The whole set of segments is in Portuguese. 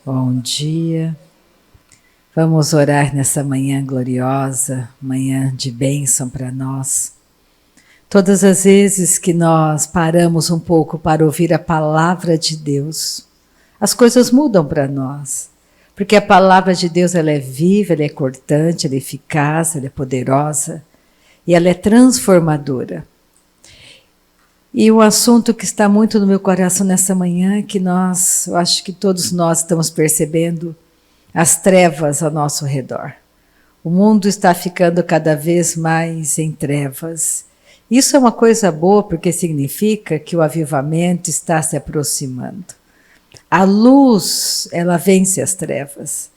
Bom dia. Vamos orar nessa manhã gloriosa, manhã de bênção para nós. Todas as vezes que nós paramos um pouco para ouvir a palavra de Deus, as coisas mudam para nós. Porque a palavra de Deus ela é viva, ela é cortante, ela é eficaz, ela é poderosa e ela é transformadora. E um assunto que está muito no meu coração nessa manhã, que eu acho que todos nós estamos percebendo, as trevas ao nosso redor. O mundo está ficando cada vez mais em trevas. Isso é uma coisa boa porque significa que o avivamento está se aproximando. A luz, ela vence as trevas.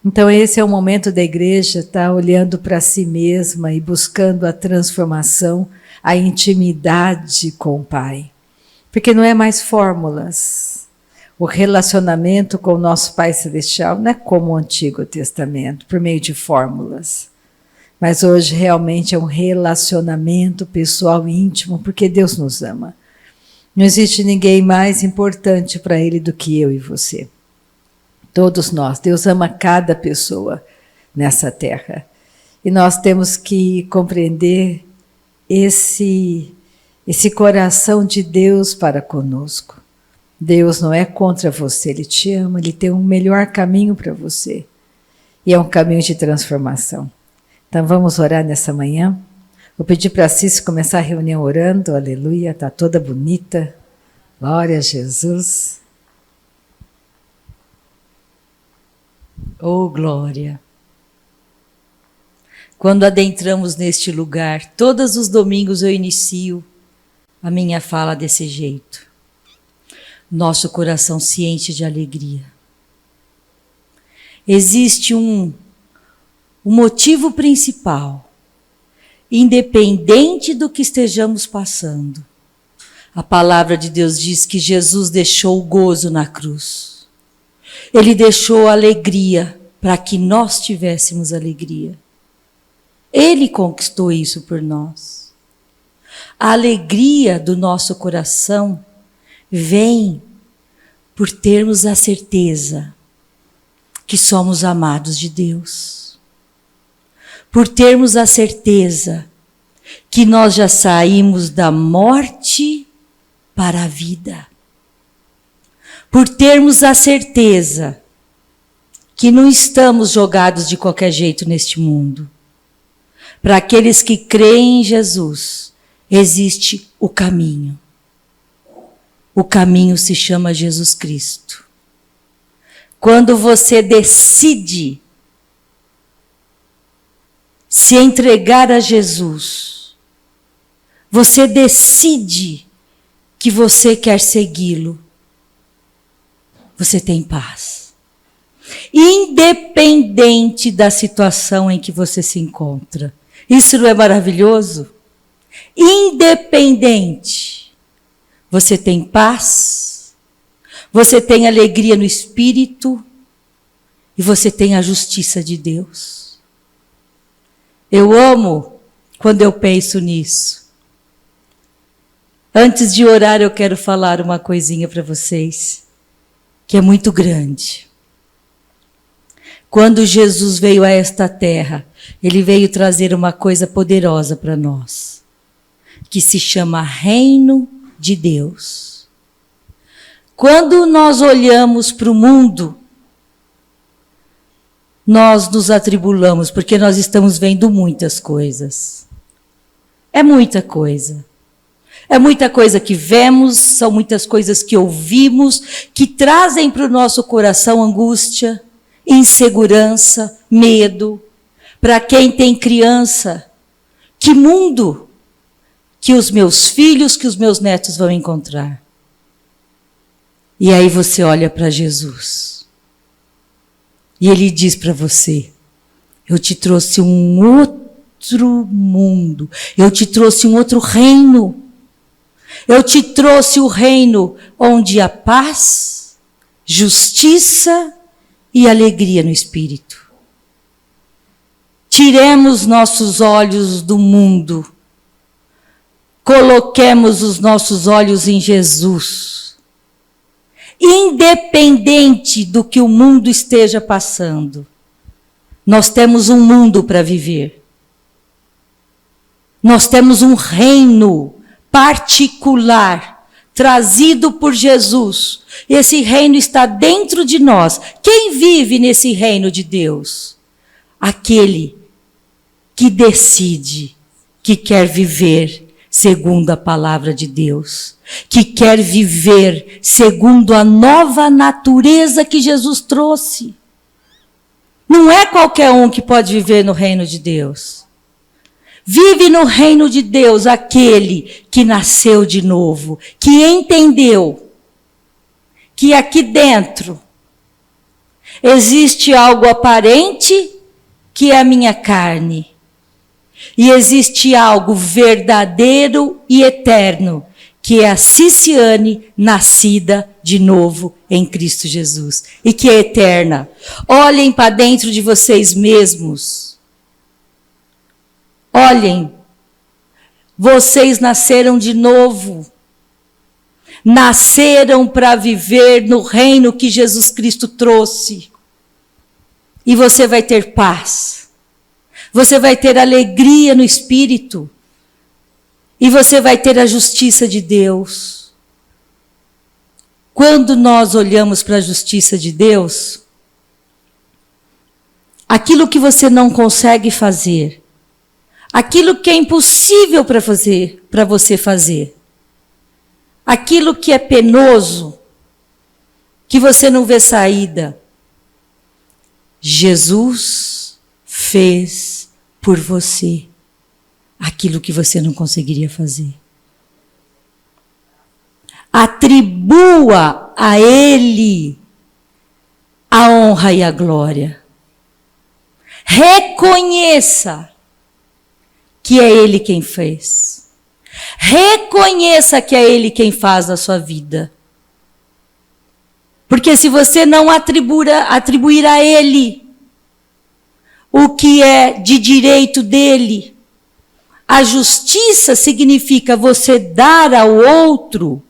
Então esse é o momento da igreja estar olhando para si mesma e buscando a transformação, a intimidade com o Pai. Porque não é mais fórmulas. O relacionamento com o nosso Pai Celestial não é como o Antigo Testamento, por meio de fórmulas. Mas hoje realmente é um relacionamento pessoal íntimo, porque Deus nos ama. Não existe ninguém mais importante para Ele do que eu e você. Todos nós. Deus ama cada pessoa nessa terra. E nós temos que compreender esse coração de Deus para conosco. Deus não é contra você, Ele te ama, Ele tem um melhor caminho para você. E é um caminho de transformação. Então vamos orar nessa manhã. Vou pedir para a Cícero começar a reunião orando, aleluia, está toda bonita. Glória a Jesus. Oh, glória! Quando adentramos neste lugar, todos os domingos eu inicio a minha fala desse jeito. Nosso coração se enche de alegria. Existe um motivo principal, independente do que estejamos passando. A palavra de Deus diz que Jesus deixou o gozo na cruz. Ele deixou a alegria para que nós tivéssemos alegria. Ele conquistou isso por nós. A alegria do nosso coração vem por termos a certeza que somos amados de Deus. Por termos a certeza que nós já saímos da morte para a vida. Por termos a certeza que não estamos jogados de qualquer jeito neste mundo. Para aqueles que creem em Jesus, existe o caminho. O caminho se chama Jesus Cristo. Quando você decide se entregar a Jesus, você decide que você quer segui-lo, você tem paz. Independente da situação em que você se encontra. Isso não é maravilhoso? Independente. Você tem paz, você tem alegria no espírito e você tem a justiça de Deus. Eu amo quando eu penso nisso. Antes de orar, eu quero falar uma coisinha para vocês, que é muito grande. Quando Jesus veio a esta terra, Ele veio trazer uma coisa poderosa para nós, que se chama Reino de Deus. Quando nós olhamos para o mundo, nós nos atribulamos, porque nós estamos vendo muitas coisas. É muita coisa. É muita coisa que vemos, são muitas coisas que ouvimos, que trazem para o nosso coração angústia, insegurança, medo. Para quem tem criança, que mundo que os meus filhos, que os meus netos vão encontrar? E aí você olha para Jesus. E Ele diz para você, eu te trouxe um outro mundo, eu te trouxe um outro reino. Eu te trouxe o reino onde há paz, justiça e alegria no espírito. Tiremos nossos olhos do mundo. Coloquemos os nossos olhos em Jesus. independente do que o mundo esteja passando. Nós temos um mundo para viver. Nós temos um reino particular, trazido por Jesus. Esse reino está dentro de nós. Quem vive nesse reino de Deus? Aquele que decide que quer viver segundo a palavra de Deus, que quer viver segundo a nova natureza que Jesus trouxe. Não é qualquer um que pode viver no reino de Deus. Vive no reino de Deus aquele que nasceu de novo, que entendeu que aqui dentro existe algo aparente, que é a minha carne, e existe algo verdadeiro e eterno, que é a Ciciane nascida de novo em Cristo Jesus, e que é eterna. Olhem para dentro de vocês mesmos. Olhem, vocês nasceram de novo. Nasceram para viver no reino que Jesus Cristo trouxe. E você vai ter paz. Você vai ter alegria no espírito. E você vai ter a justiça de Deus. Quando nós olhamos para a justiça de Deus, aquilo que você não consegue fazer, aquilo que é impossível para você fazer, aquilo que é penoso, que você não vê saída, Jesus fez por você aquilo que você não conseguiria fazer. Atribua a Ele a honra e a glória. Reconheça que é Ele quem fez. Reconheça que é Ele quem faz a sua vida. Porque se você não atribuir a Ele o que é de direito dele, a justiça significa você dar ao outro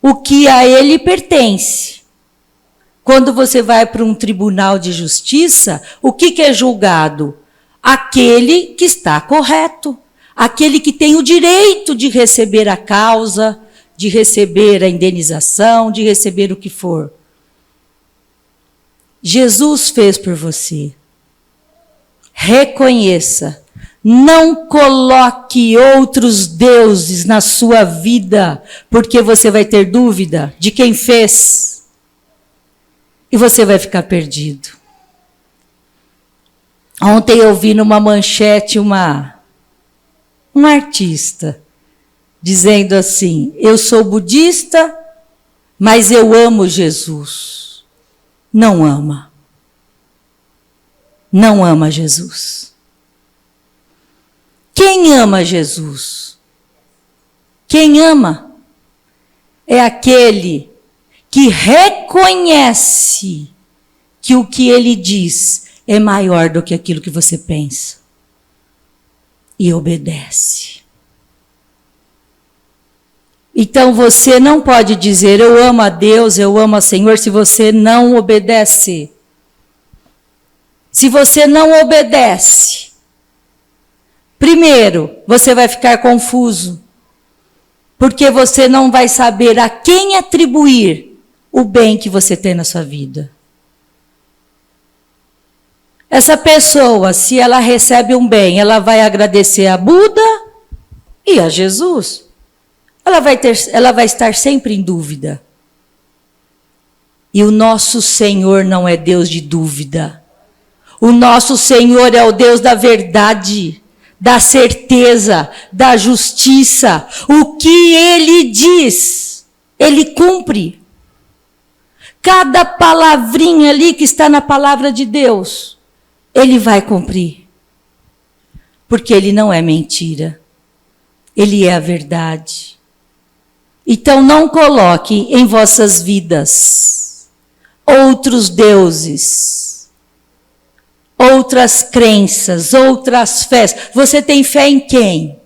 o que a ele pertence. Quando você vai para um tribunal de justiça, o que é julgado? Aquele que está correto, aquele que tem o direito de receber a causa, de receber a indenização, de receber o que for. Jesus fez por você. Reconheça. Não coloque outros deuses na sua vida, porque você vai ter dúvida de quem fez. E você vai ficar perdido. Ontem eu vi numa manchete um artista dizendo assim: eu sou budista, mas eu amo Jesus. Não ama. Não ama Jesus. Quem ama Jesus? Quem ama é aquele que reconhece que o que ele diz é maior do que aquilo que você pensa e obedece. Então você não pode dizer eu amo a Deus, eu amo a Senhor, se você não obedece. Se você não obedece, primeiro, você vai ficar confuso, porque você não vai saber a quem atribuir o bem que você tem na sua vida. Essa pessoa, se ela recebe um bem, ela vai agradecer a Buda e a Jesus. Ela vai estar sempre em dúvida. E o nosso Senhor não é Deus de dúvida. O nosso Senhor é o Deus da verdade, da certeza, da justiça. O que Ele diz, Ele cumpre. Cada palavrinha ali que está na palavra de Deus, Ele vai cumprir. Porque Ele não é mentira. Ele é a verdade. Então não coloque em vossas vidas outros deuses, outras crenças, outras fés. Você tem fé em quem?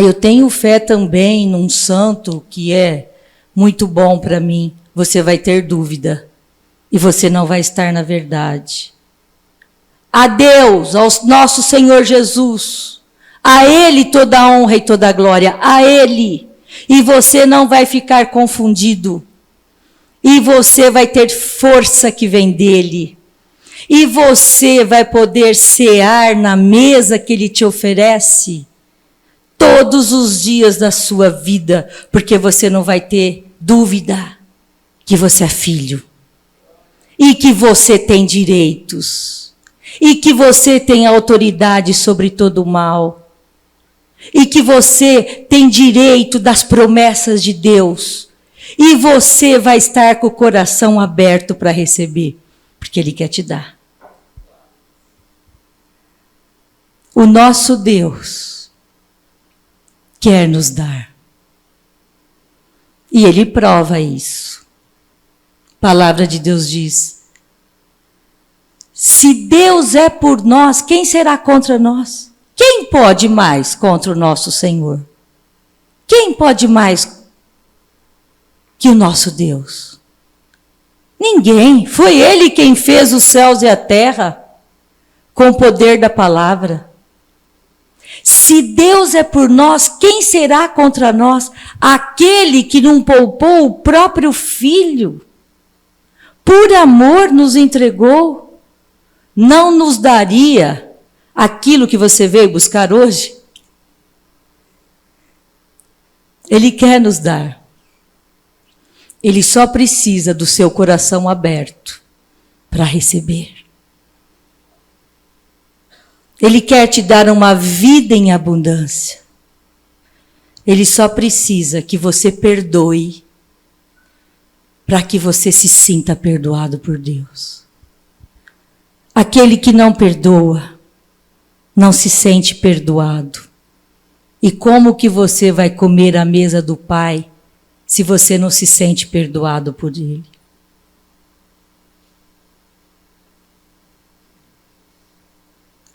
Eu tenho fé também num santo que é muito bom para mim, você vai ter dúvida e você não vai estar na verdade. A Deus, ao nosso Senhor Jesus, a Ele toda a honra e toda a glória, a Ele. E você não vai ficar confundido. E você vai ter força que vem dEle. E você vai poder cear na mesa que Ele te oferece todos os dias da sua vida, porque você não vai ter dúvida que você é filho. E que você tem direitos. E que você tem autoridade sobre todo o mal. E que você tem direito das promessas de Deus. E você vai estar com o coração aberto para receber, porque Ele quer te dar. O nosso Deus quer nos dar. E Ele prova isso. A palavra de Deus diz: se Deus é por nós, quem será contra nós? Quem pode mais contra o nosso Senhor? Quem pode mais que o nosso Deus? Ninguém. Foi Ele quem fez os céus e a terra com o poder da palavra. Se Deus é por nós, quem será contra nós? Aquele que não poupou o próprio Filho, por amor nos entregou. Não nos daria aquilo que você veio buscar hoje? Ele quer nos dar. Ele só precisa do seu coração aberto para receber. Ele quer te dar uma vida em abundância. Ele só precisa que você perdoe para que você se sinta perdoado por Deus. Aquele que não perdoa, não se sente perdoado. E como que você vai comer à mesa do Pai se você não se sente perdoado por Ele?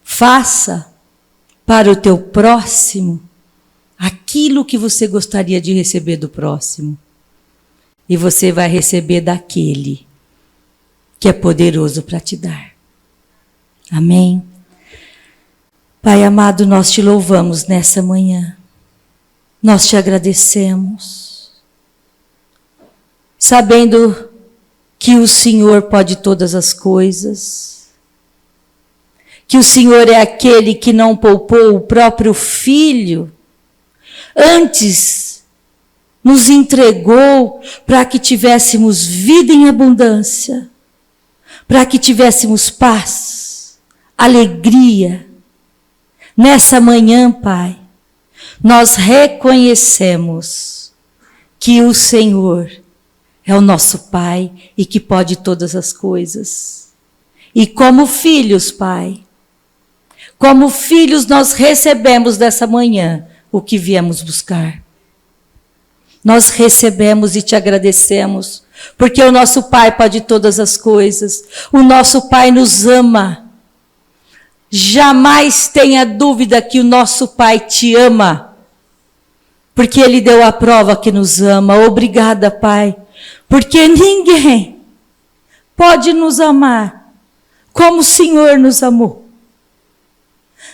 Faça para o teu próximo aquilo que você gostaria de receber do próximo. E você vai receber daquele que é poderoso para te dar. Amém? Pai amado, nós te louvamos nessa manhã. Nós te agradecemos. Sabendo que o Senhor pode todas as coisas. Que o Senhor é aquele que não poupou o próprio Filho. Antes nos entregou para que tivéssemos vida em abundância. Para que tivéssemos paz. Alegria. Nessa manhã, Pai, nós reconhecemos que o Senhor é o nosso Pai e que pode todas as coisas. E como filhos, Pai, como filhos nós recebemos dessa manhã o que viemos buscar. Nós recebemos e te agradecemos, porque o nosso Pai pode todas as coisas. O nosso Pai nos ama. Jamais tenha dúvida que o nosso Pai te ama, porque Ele deu a prova que nos ama. Obrigada, Pai, porque ninguém pode nos amar como o Senhor nos amou.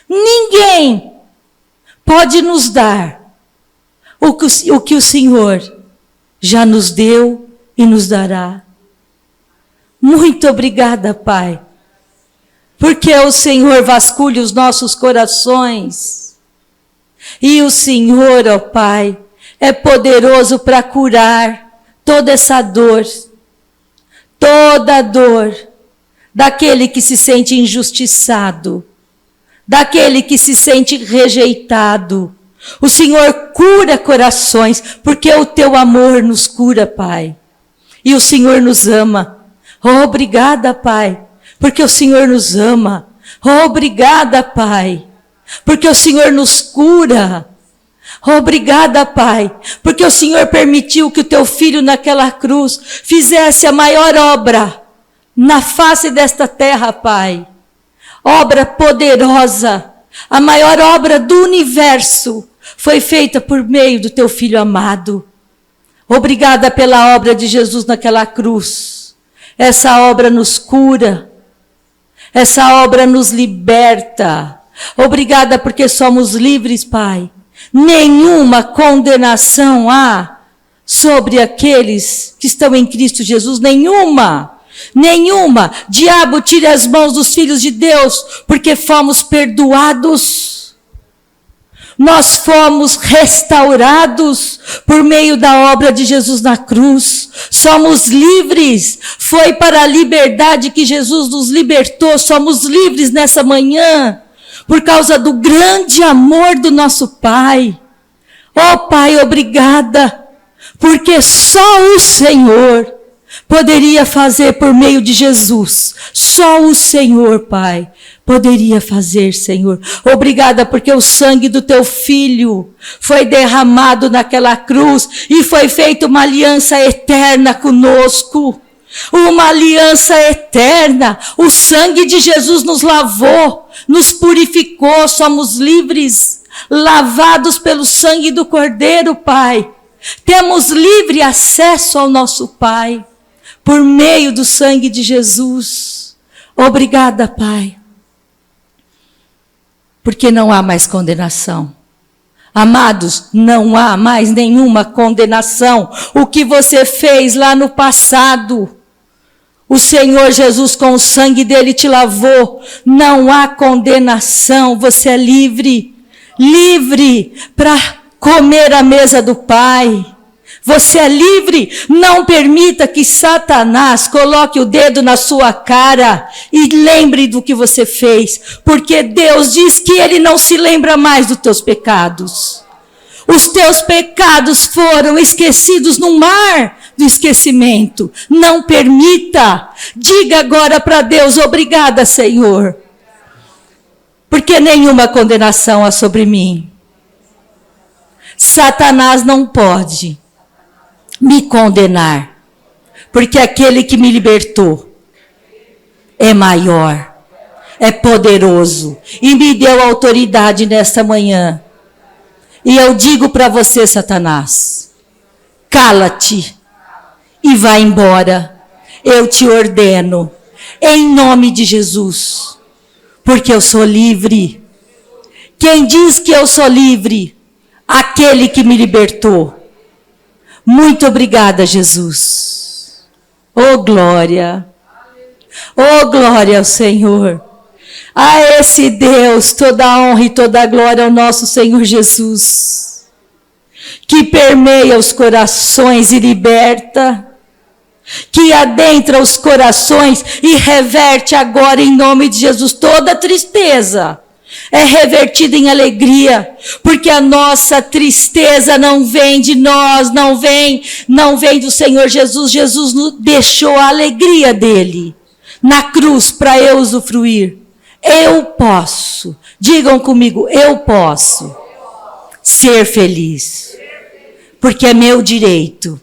Ninguém pode nos dar o que o Senhor já nos deu e nos dará. Muito obrigada, Pai, porque o Senhor vasculha os nossos corações. E o Senhor, ó Pai, é poderoso para curar toda essa dor. Toda a dor daquele que se sente injustiçado. Daquele que se sente rejeitado. O Senhor cura corações, porque o teu amor nos cura, Pai. E o Senhor nos ama. Oh, obrigada, Pai, porque o Senhor nos ama. Oh, obrigada, Pai, porque o Senhor nos cura. Oh, obrigada, Pai, porque o Senhor permitiu que o teu filho naquela cruz fizesse a maior obra na face desta terra, Pai. Obra poderosa, a maior obra do universo foi feita por meio do teu filho amado. Obrigada pela obra de Jesus naquela cruz. Essa obra nos cura. Essa obra nos liberta. Obrigada porque somos livres, Pai. Nenhuma condenação há sobre aqueles que estão em Cristo Jesus. Nenhuma. Nenhuma. Diabo, tire as mãos dos filhos de Deus, porque fomos perdoados. Nós fomos restaurados por meio da obra de Jesus na cruz. Somos livres. Foi para a liberdade que Jesus nos libertou. Somos livres nessa manhã por causa do grande amor do nosso Pai. Oh Pai, obrigada, porque só o Senhor poderia fazer por meio de Jesus. Só o Senhor, Pai, poderia fazer, Senhor. Obrigada porque o sangue do teu filho foi derramado naquela cruz e foi feita uma aliança eterna conosco. Uma aliança eterna. O sangue de Jesus nos lavou, nos purificou, somos livres, lavados pelo sangue do Cordeiro, Pai. Temos livre acesso ao nosso Pai, por meio do sangue de Jesus. Obrigada, Pai. Porque não há mais condenação. Amados, não há mais nenhuma condenação. O que você fez lá no passado, o Senhor Jesus com o sangue dele te lavou. Não há condenação. Você é livre. Livre para comer à mesa do Pai. Você é livre. Não permita que Satanás coloque o dedo na sua cara e lembre do que você fez. Porque Deus diz que Ele não se lembra mais dos teus pecados. Os teus pecados foram esquecidos no mar do esquecimento. Não permita. Diga agora para Deus: obrigada, Senhor. Porque nenhuma condenação há sobre mim. Satanás não pode me condenar, porque aquele que me libertou é maior, é poderoso e me deu autoridade nesta manhã. E eu digo para você, Satanás, cala-te e vá embora. Eu te ordeno, em nome de Jesus, porque eu sou livre. Quem diz que eu sou livre? Aquele que me libertou. Muito obrigada, Jesus. Oh, glória. Oh, glória ao Senhor. A esse Deus, toda a honra e toda a glória ao nosso Senhor Jesus, que permeia os corações e liberta, que adentra os corações e reverte agora, em nome de Jesus, toda tristeza. É revertida em alegria, porque a nossa tristeza não vem de nós, não vem do Senhor Jesus. Jesus nos deixou a alegria dele na cruz para eu usufruir. Eu posso, digam comigo, eu posso ser feliz, porque é meu direito,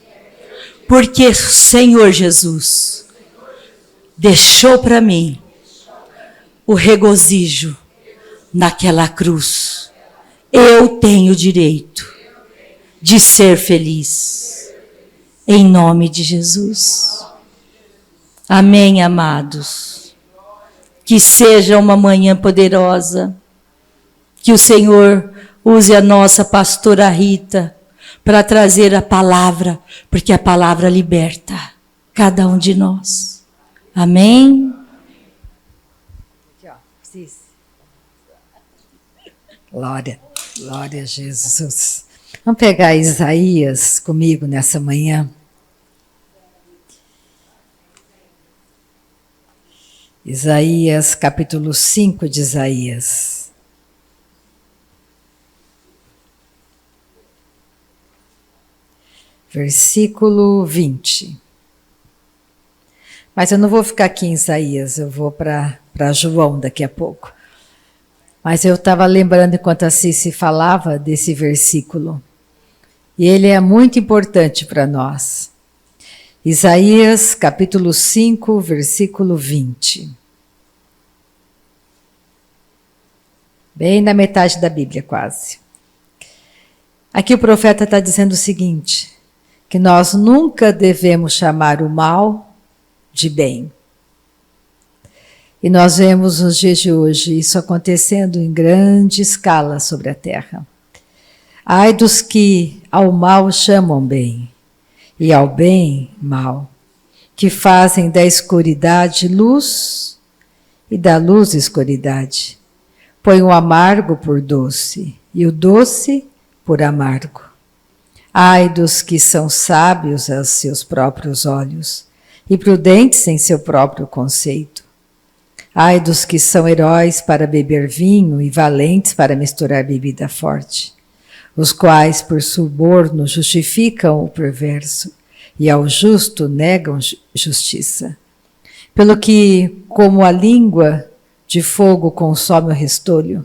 porque o Senhor Jesus deixou para mim o regozijo naquela cruz. Eu tenho direito de ser feliz, em nome de Jesus. Amém, amados. Que seja uma manhã poderosa, que o Senhor use a nossa pastora Rita para trazer a palavra, porque a palavra liberta cada um de nós. Amém? Glória, glória a Jesus. Vamos pegar Isaías comigo nessa manhã. Isaías, capítulo 5 de Isaías. Versículo 20. Mas eu não vou ficar aqui em Isaías, eu vou para João daqui a pouco. Mas eu estava lembrando enquanto a Cici falava desse versículo. E ele é muito importante para nós. Isaías, capítulo 5, versículo 20. Bem na metade da Bíblia, quase. Aqui o profeta está dizendo o seguinte: que nós nunca devemos chamar o mal de bem. E nós vemos nos dias de hoje isso acontecendo em grande escala sobre a Terra. Ai dos que ao mal chamam bem, e ao bem mal, que fazem da escuridade luz e da luz escuridade. Põe o amargo por doce, e o doce por amargo. Ai dos que são sábios aos seus próprios olhos, e prudentes em seu próprio conceito. Ai dos que são heróis para beber vinho e valentes para misturar bebida forte, os quais por suborno justificam o perverso e ao justo negam justiça. Pelo que, como a língua de fogo consome o restolho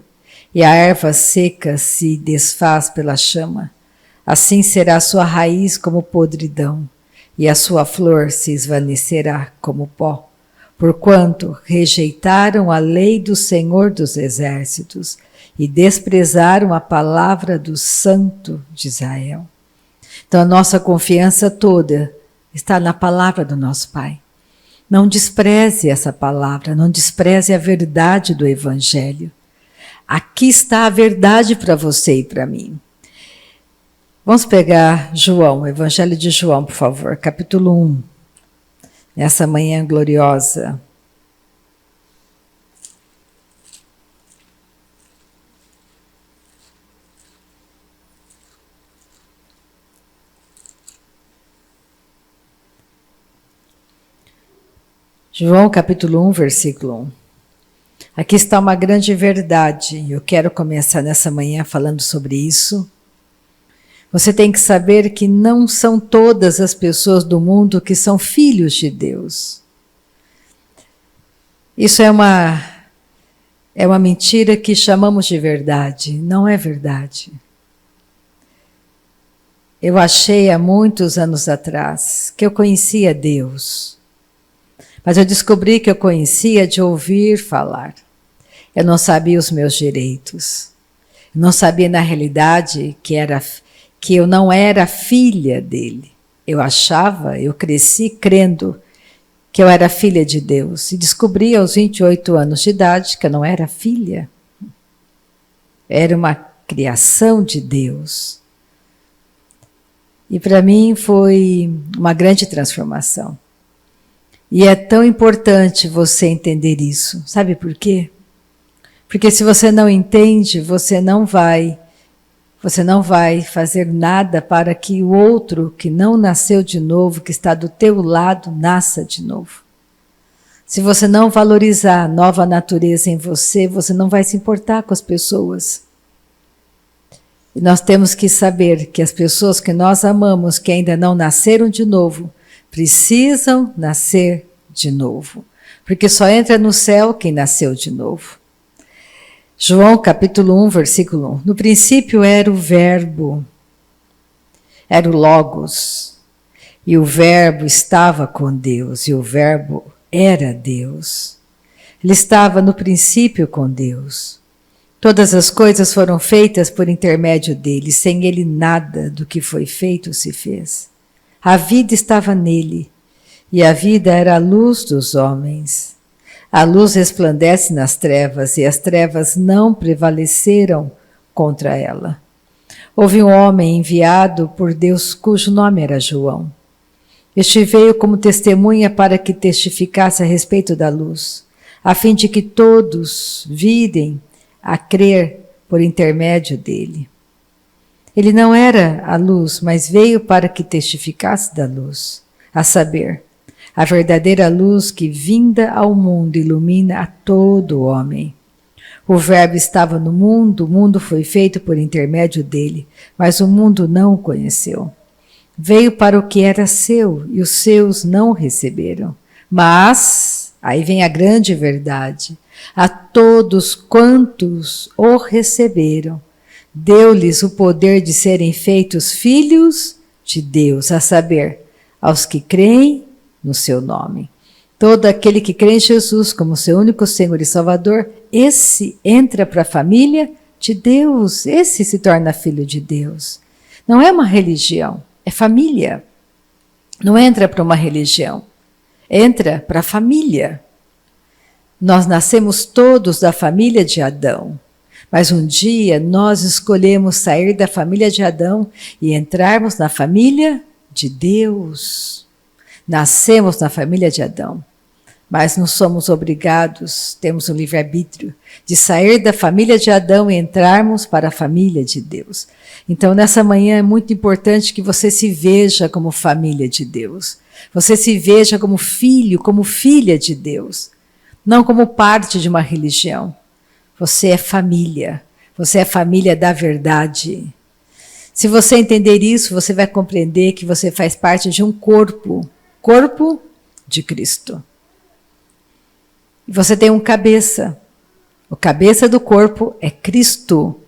e a erva seca se desfaz pela chama, assim será a sua raiz como podridão e a sua flor se esvanecerá como pó. Porquanto rejeitaram a lei do Senhor dos Exércitos e desprezaram a palavra do Santo de Israel. Então a nossa confiança toda está na palavra do nosso Pai. Não despreze essa palavra, não despreze a verdade do Evangelho. Aqui está a verdade para você e para mim. Vamos pegar João, Evangelho de João, por favor, capítulo 1. Nessa manhã gloriosa. João capítulo 1, versículo 1. Aqui está uma grande verdade. Eu quero começar nessa manhã falando sobre isso. Você tem que saber que não são todas as pessoas do mundo que são filhos de Deus. Isso é uma mentira que chamamos de verdade. Não é verdade. Eu achei há muitos anos atrás que eu conhecia Deus. Mas eu descobri que eu conhecia de ouvir falar. Eu não sabia os meus direitos. Eu não sabia na realidade que eu não era filha dele. Eu cresci crendo que eu era filha de Deus. E descobri aos 28 anos de idade que eu não era filha. Era uma criação de Deus. E para mim foi uma grande transformação. E é tão importante você entender isso. Sabe por quê? Porque se você não entende, você não vai fazer nada para que o outro que não nasceu de novo, que está do teu lado, nasça de novo. Se você não valorizar a nova natureza em você, você não vai se importar com as pessoas. E nós temos que saber que as pessoas que nós amamos, que ainda não nasceram de novo, precisam nascer de novo. Porque só entra no céu quem nasceu de novo. João capítulo 1, versículo 1. No princípio era o Verbo, era o Logos, e o Verbo estava com Deus, e o Verbo era Deus. Ele estava no princípio com Deus. Todas as coisas foram feitas por intermédio dele, sem ele nada do que foi feito se fez. A vida estava nele, e a vida era a luz dos homens. A luz resplandece nas trevas, e as trevas não prevaleceram contra ela. Houve um homem enviado por Deus, cujo nome era João. Este veio como testemunha para que testificasse a respeito da luz, a fim de que todos virem a crer por intermédio dele. Ele não era a luz, mas veio para que testificasse da luz, a saber, a verdadeira luz que, vinda ao mundo, ilumina a todo homem. O Verbo estava no mundo, o mundo foi feito por intermédio dele, mas o mundo não o conheceu. Veio para o que era seu, e os seus não o receberam. Mas, aí vem a grande verdade, a todos quantos o receberam, deu-lhes o poder de serem feitos filhos de Deus, a saber, aos que creem no seu nome. Todo aquele que crê em Jesus como seu único Senhor e Salvador, esse entra para a família de Deus, esse se torna filho de Deus. Não é uma religião, é família. Não entra para uma religião, entra para a família. Nós nascemos todos da família de Adão, mas um dia nós escolhemos sair da família de Adão e entrarmos na família de Deus. Nascemos na família de Adão, mas não somos obrigados, temos o livre-arbítrio de sair da família de Adão e entrarmos para a família de Deus. Então, nessa manhã é muito importante que você se veja como família de Deus. Você se veja como filho, como filha de Deus. Não como parte de uma religião. Você é família. Você é família da verdade. Se você entender isso, você vai compreender que você faz parte de um corpo. Corpo de Cristo. E você tem um cabeça. O cabeça do corpo é Cristo.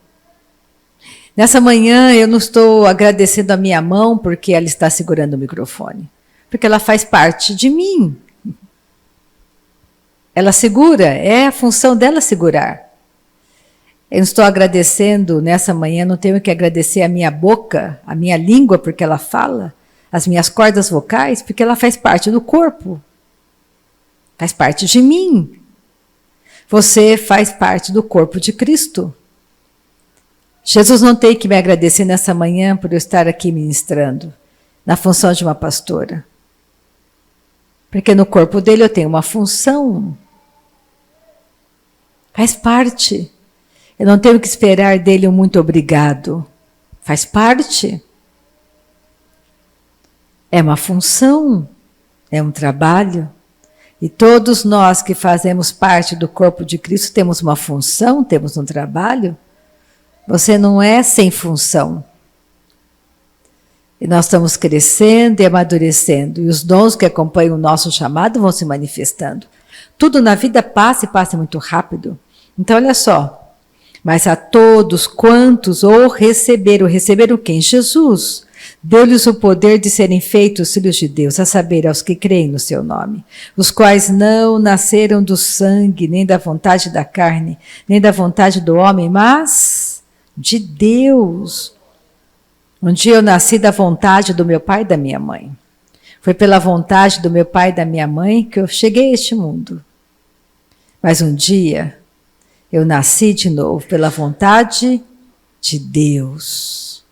Nessa manhã eu não estou agradecendo a minha mão porque ela está segurando o microfone. Porque ela faz parte de mim. Ela segura, é a função dela segurar. Eu estou agradecendo nessa manhã, não tenho que agradecer a minha boca, a minha língua porque ela fala, as minhas cordas vocais, porque ela faz parte do corpo. Faz parte de mim. Você faz parte do corpo de Cristo. Jesus não tem que me agradecer nessa manhã por eu estar aqui ministrando, na função de uma pastora. Porque no corpo dele eu tenho uma função. Faz parte. Eu não tenho que esperar dele um muito obrigado. Faz parte. É uma função. É um trabalho. E todos nós que fazemos parte do corpo de Cristo temos uma função, temos um trabalho. Você não é sem função. E nós estamos crescendo e amadurecendo. E os dons que acompanham o nosso chamado vão se manifestando. Tudo na vida passa e passa muito rápido. Então, olha só. Mas a todos quantos o receberam quem? Jesus. Deu-lhes o poder de serem feitos filhos de Deus, a saber, aos que creem no seu nome, os quais não nasceram do sangue, nem da vontade da carne, nem da vontade do homem, mas de Deus. Um dia eu nasci da vontade do meu pai e da minha mãe. Foi pela vontade do meu pai e da minha mãe que eu cheguei a este mundo. Mas um dia eu nasci de novo pela vontade de Deus.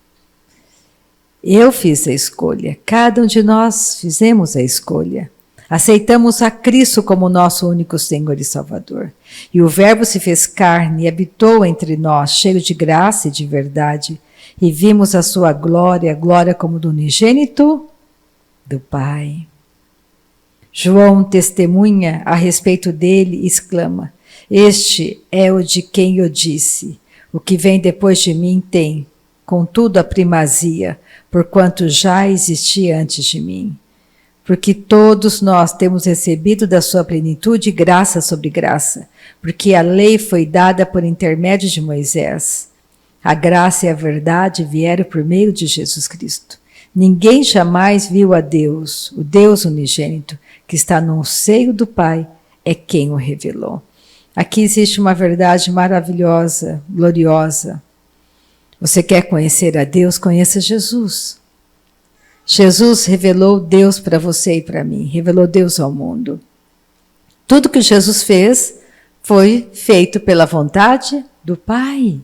Eu fiz a escolha, cada um de nós fizemos a escolha. Aceitamos a Cristo como nosso único Senhor e Salvador. E o Verbo se fez carne e habitou entre nós, cheio de graça e de verdade. E vimos a sua glória, a glória como do unigênito do Pai. João testemunha a respeito dele e exclama: este é o de quem eu disse, o que vem depois de mim tem, contudo, a primazia, porquanto já existia antes de mim. Porque todos nós temos recebido da sua plenitude graça sobre graça, porque a lei foi dada por intermédio de Moisés. A graça e a verdade vieram por meio de Jesus Cristo. Ninguém jamais viu a Deus, o Deus unigênito, que está no seio do Pai, é quem o revelou. Aqui existe uma verdade maravilhosa, gloriosa. Você quer conhecer a Deus? Conheça Jesus. Jesus revelou Deus para você e para mim, revelou Deus ao mundo. Tudo que Jesus fez foi feito pela vontade do Pai.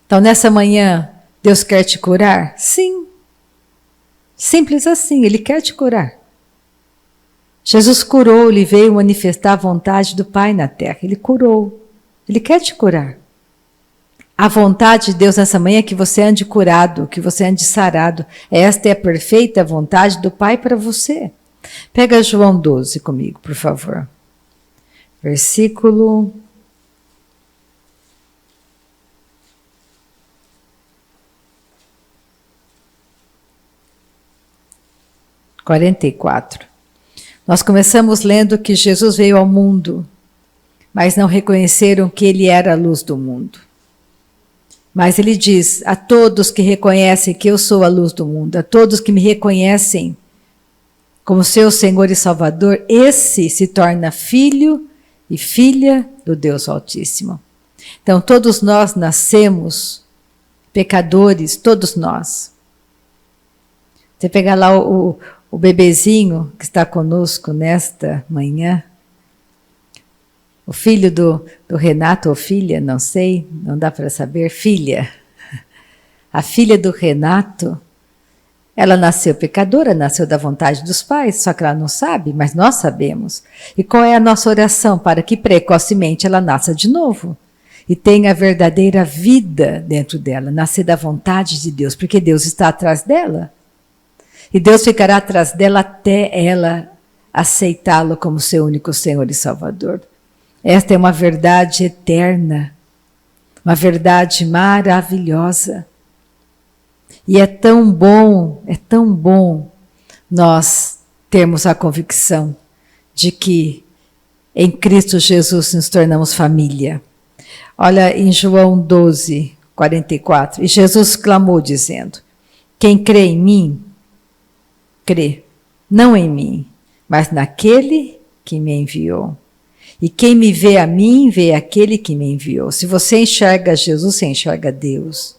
Então, nessa manhã, Deus quer te curar? Sim. Simples assim, Ele quer te curar. Jesus curou, Ele veio manifestar a vontade do Pai na terra. Ele curou. Ele quer te curar. A vontade de Deus nessa manhã é que você ande curado, que você ande sarado. Esta é a perfeita vontade do Pai para você. Pega João 12 comigo, por favor. Versículo 44. Nós começamos lendo que Jesus veio ao mundo, mas não reconheceram que Ele era a luz do mundo. Mas Ele diz a todos que reconhecem que eu sou a luz do mundo, a todos que me reconhecem como seu Senhor e Salvador, esse se torna filho e filha do Deus Altíssimo. Então todos nós nascemos pecadores, todos nós. Você pegar lá o o bebezinho que está conosco nesta manhã, o filho do Renato, ou filha, não sei, não dá para saber, filha. A filha do Renato, ela nasceu pecadora, nasceu da vontade dos pais, só que ela não sabe, mas nós sabemos. E qual é a nossa oração? Para que precocemente ela nasça de novo e tenha a verdadeira vida dentro dela, nascer da vontade de Deus, porque Deus está atrás dela. E Deus ficará atrás dela até ela aceitá-lo como seu único Senhor e Salvador. Esta é uma verdade eterna, uma verdade maravilhosa. E é tão bom nós termos a convicção de que em Cristo Jesus nos tornamos família. Olha em João 12, 44, e Jesus clamou dizendo: quem crê em mim, crê, não em mim, mas naquele que me enviou. E quem me vê a mim, vê aquele que me enviou. Se você enxerga Jesus, você enxerga Deus.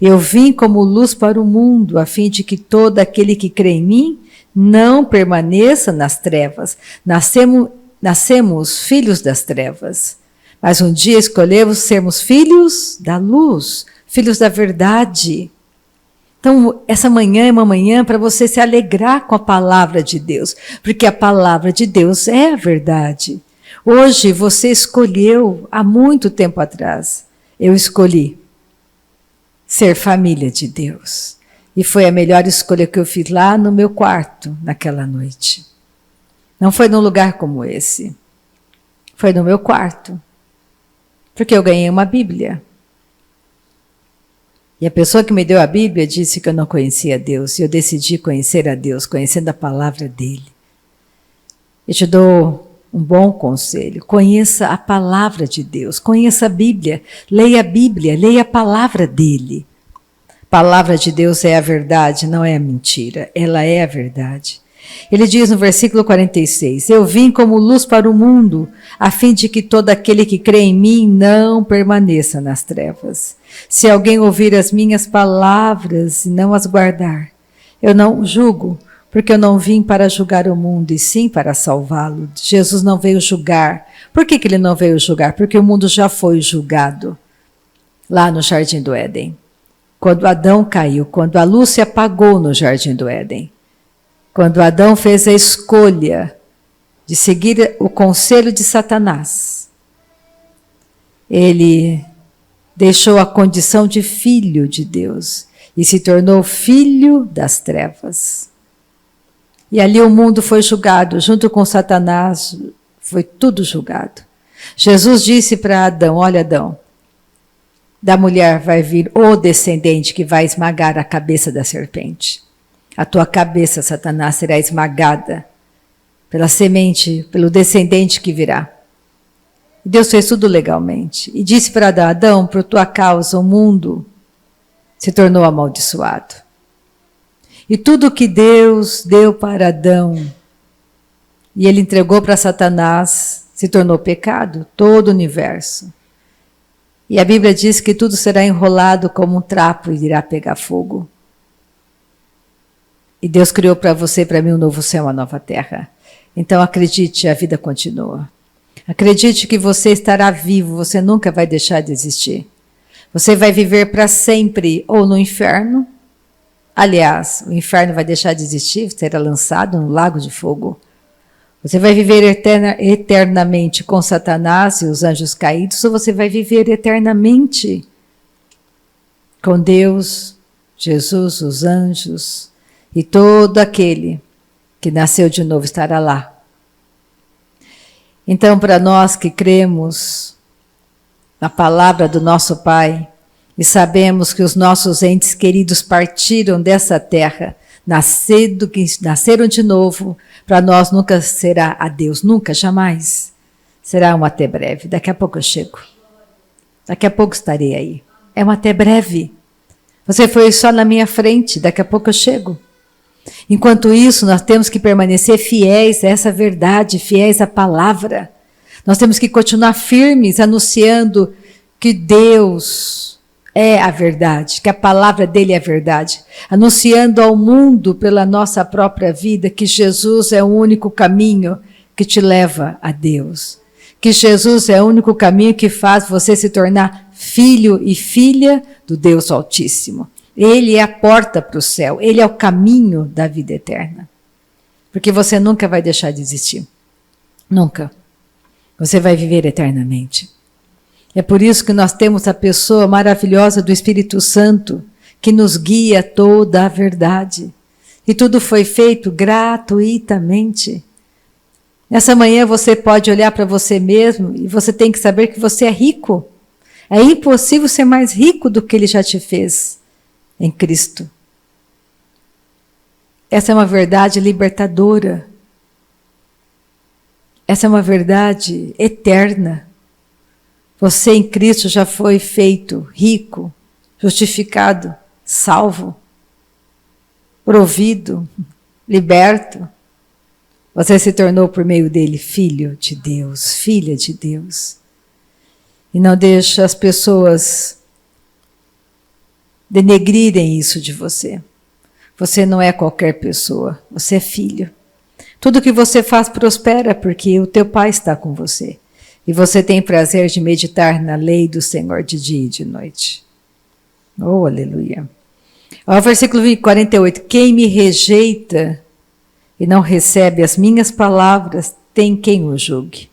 Eu vim como luz para o mundo, a fim de que todo aquele que crê em mim não permaneça nas trevas. Nascemos filhos das trevas, mas um dia escolhemos sermos filhos da luz, filhos da verdade. Então, essa manhã é uma manhã para você se alegrar com a palavra de Deus, porque a palavra de Deus é a verdade. Hoje você escolheu, há muito tempo atrás, eu escolhi ser família de Deus. E foi a melhor escolha que eu fiz lá no meu quarto, naquela noite. Não foi num lugar como esse. Foi no meu quarto. Porque eu ganhei uma Bíblia. E a pessoa que me deu a Bíblia disse que eu não conhecia Deus. E eu decidi conhecer a Deus, conhecendo a palavra dele. Eu te dou um bom conselho. Conheça a palavra de Deus. Conheça a Bíblia. Leia a Bíblia. Leia a palavra dele. A palavra de Deus é a verdade, não é a mentira. Ela é a verdade. Ele diz no versículo 46, eu vim como luz para o mundo, a fim de que todo aquele que crê em mim não permaneça nas trevas. Se alguém ouvir as minhas palavras e não as guardar, eu não julgo, porque eu não vim para julgar o mundo, e sim para salvá-lo. Jesus não veio julgar. Por que ele não veio julgar? Porque o mundo já foi julgado lá no Jardim do Éden. Quando Adão caiu, quando a luz se apagou no Jardim do Éden. Quando Adão fez a escolha de seguir o conselho de Satanás, ele deixou a condição de filho de Deus e se tornou filho das trevas. E ali o mundo foi julgado, junto com Satanás, foi tudo julgado. Jesus disse para Adão, olha Adão, da mulher vai vir o descendente que vai esmagar a cabeça da serpente. A tua cabeça, Satanás, será esmagada pela semente, pelo descendente que virá. Deus fez tudo legalmente. E disse para Adão, Adão, por tua causa o mundo se tornou amaldiçoado. E tudo que Deus deu para Adão e ele entregou para Satanás se tornou pecado, todo o universo. E a Bíblia diz que tudo será enrolado como um trapo e irá pegar fogo. E Deus criou para você e para mim um novo céu, uma nova terra. Então acredite, a vida continua. Acredite que você estará vivo, você nunca vai deixar de existir. Você vai viver para sempre ou no inferno. Aliás, o inferno vai deixar de existir, será lançado no lago de fogo. Você vai viver eternamente com Satanás e os anjos caídos, ou você vai viver eternamente com Deus, Jesus, os anjos e todo aquele que nasceu de novo estará lá. Então, para nós que cremos na palavra do nosso Pai e sabemos que os nossos entes queridos partiram dessa terra, nasceram de novo, para nós nunca será adeus, nunca, jamais. Será um até breve. Daqui a pouco eu chego. Daqui a pouco estarei aí. É um até breve. Você foi só na minha frente, daqui a pouco eu chego. Enquanto isso, nós temos que permanecer fiéis a essa verdade, fiéis à palavra. Nós temos que continuar firmes, anunciando que Deus é a verdade, que a palavra dele é a verdade, anunciando ao mundo pela nossa própria vida que Jesus é o único caminho que te leva a Deus, que Jesus é o único caminho que faz você se tornar filho e filha do Deus Altíssimo. Ele é a porta para o céu, ele é o caminho da vida eterna, porque você nunca vai deixar de existir, nunca. Você vai viver eternamente. É por isso que nós temos a pessoa maravilhosa do Espírito Santo, que nos guia toda a verdade. E tudo foi feito gratuitamente. Nessa manhã você pode olhar para você mesmo e você tem que saber que você é rico. É impossível ser mais rico do que ele já te fez em Cristo. Essa é uma verdade libertadora. Essa é uma verdade eterna. Você em Cristo já foi feito rico, justificado, salvo, provido, liberto. Você se tornou por meio dele filho de Deus, filha de Deus. E não deixa as pessoas denegrirem isso de você. Você não é qualquer pessoa, você é filho. Tudo que você faz prospera porque o teu Pai está com você. E você tem prazer de meditar na lei do Senhor de dia e de noite. Oh, aleluia. Ó, versículo 48. Quem me rejeita e não recebe as minhas palavras, tem quem o julgue.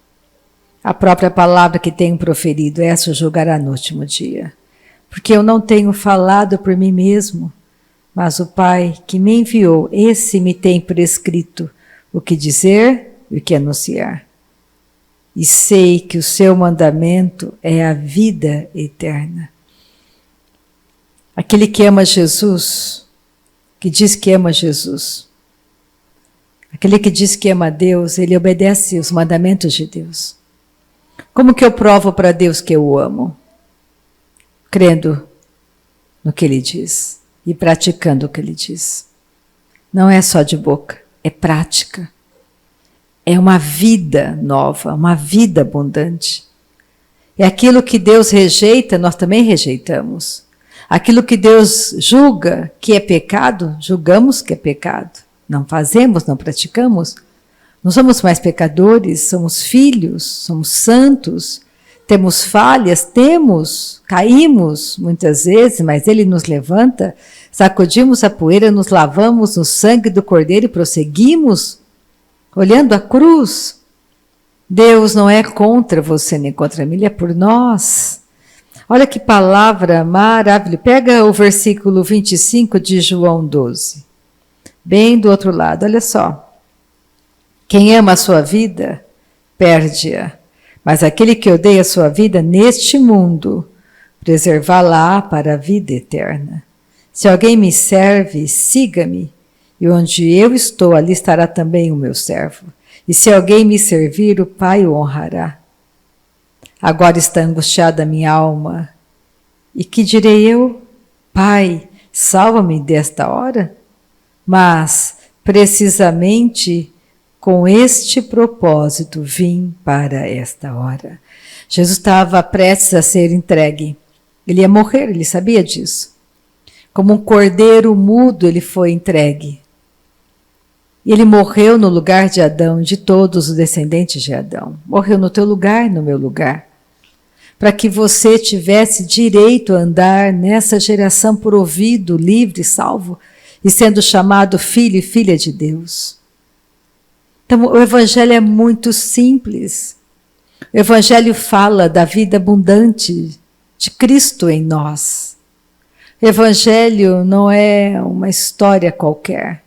A própria palavra que tenho proferido, essa o julgará no último dia. Porque eu não tenho falado por mim mesmo, mas o Pai que me enviou, esse me tem prescrito o que dizer e o que anunciar. E sei que o seu mandamento é a vida eterna. Aquele que ama Jesus, que diz que ama Jesus, aquele que diz que ama Deus, ele obedece os mandamentos de Deus. Como que eu provo para Deus que eu o amo? Crendo no que ele diz e praticando o que ele diz. Não é só de boca, é prática. É uma vida nova, uma vida abundante. É aquilo que Deus rejeita, nós também rejeitamos. Aquilo que Deus julga que é pecado, julgamos que é pecado. Não fazemos, não praticamos. Não somos mais pecadores, somos filhos, somos santos. Temos falhas, caímos muitas vezes, mas Ele nos levanta, sacudimos a poeira, nos lavamos no sangue do Cordeiro e prosseguimos olhando a cruz. Deus não é contra você nem contra mim, Ele é por nós. Olha que palavra maravilhosa. Pega o versículo 25 de João 12. Bem do outro lado, olha só. Quem ama a sua vida, perde-a. Mas aquele que odeia a sua vida neste mundo, preservá-la para a vida eterna. Se alguém me serve, siga-me. E onde eu estou, ali estará também o meu servo. E se alguém me servir, o Pai o honrará. Agora está angustiada a minha alma. E que direi eu? Pai, salva-me desta hora? Mas, precisamente, com este propósito, vim para esta hora. Jesus estava prestes a ser entregue. Ele ia morrer, ele sabia disso. Como um cordeiro mudo, ele foi entregue. E ele morreu no lugar de Adão, de todos os descendentes de Adão. Morreu no teu lugar, no meu lugar. Para que você tivesse direito a andar nessa geração por ouvido, livre, salvo, e sendo chamado filho e filha de Deus. Então, o Evangelho é muito simples. O Evangelho fala da vida abundante de Cristo em nós. O Evangelho não é uma história qualquer.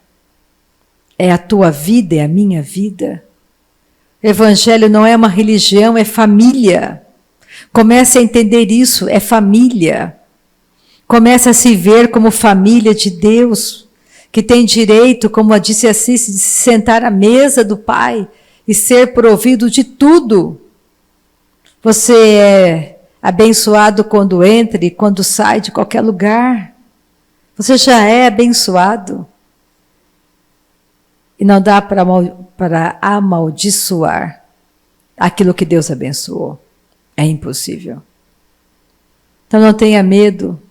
É a tua vida, é a minha vida. O Evangelho não é uma religião, é família. Comece a entender isso, é família. Comece a se ver como família de Deus, que tem direito, como disse Assis, de se sentar à mesa do Pai e ser provido de tudo. Você é abençoado quando entra e quando sai de qualquer lugar. Você já é abençoado. E não dá para amaldiçoar aquilo que Deus abençoou. É impossível. Então não tenha medo